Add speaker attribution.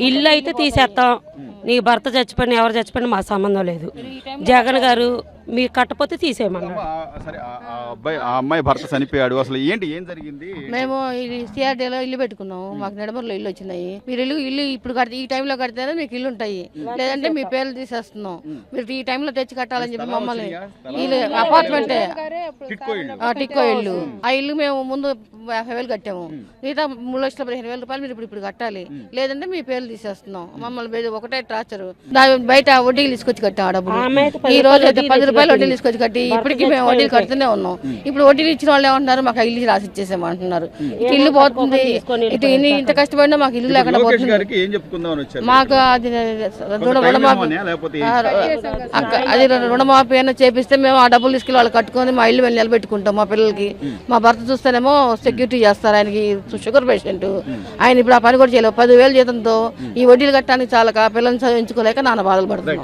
Speaker 1: ఇల్లు అయితే తీసేస్తాం, నీ భర్త చచ్చిపోయిన ఎవరు చచ్చిపోయినా మా సంబంధం లేదు. జగన్ గారు మీకు కట్టపోతే తీసేయమన్నారు.
Speaker 2: సరే ఆ అమ్మాయి భర్త చనిపోయాడు, అసలు ఏం జరిగింది?
Speaker 3: మేము సిఆర్డీలో ఇల్లు పెట్టుకున్నాము, మాకు నెడమూరులో ఇల్లు వచ్చినాయి. మీరు ఇల్లు ఇప్పుడు కడితే ఈ టైంలో కడితేనే మీకు ఇల్లు ఉంటాయి, లేదంటే మీ పేర్లు తీసేస్తున్నాం. మీరు ఈ టైంలో తెచ్చి కట్టాలని చెప్పి మమ్మల్ని ఇల్లు అపార్ట్మెంటే టిక్కో ఇల్లు. ఆ ఇల్లు మేము ముందు 50,000 కట్టాము, మిగతా 3,15,000 రూపాయలు మీరు ఇప్పుడు కట్టాలి, లేదంటే మీ పేర్లు తీసేస్తున్నాం. మమ్మల్ని ఒకటే టార్చర్. బయట వడ్డీలు తీసుకొచ్చి కట్టాం. డబ్బులు ఈ రోజు అయితే 10 రూపాయలు వడ్డీలు తీసుకొచ్చి కట్టి ఇప్పటికీ మేము వడ్డీలు కడుతూనే ఉన్నాం. ఇప్పుడు వడ్డీలు ఇచ్చిన వాళ్ళు ఏమంటున్నారు, మాకు ఆ ఇల్లు రాసి ఇచ్చేసామంటున్నారు. ఇల్లు పోతుంది, ఇటు ఇంత కష్టపడినా మాకు ఇల్లు లేకుండా పోతుంది. మాకు అది రుణమాఫీ అయినా చేపిస్తే మేము ఆ డబ్బులు తీసుకెళ్ళి వాళ్ళు కట్టుకొని మా ఇల్లు వెళ్ళి నిలబెట్టుకుంటాం. మా పిల్లలకి మా భర్త చూస్తేనేమో సెక్యూరిటీ చేస్తారు, ఆయనకి షుగర్ పేషెంట్. ఆయన ఇప్పుడు ఆ పని కూడా చేయలేదు. 10,000 జీతంతో ఈ వడ్డీలు కట్టడానికి చాలక పిల్లల్ని చదివించుకోలేక నాన్న బాధలు పడుతున్నాం.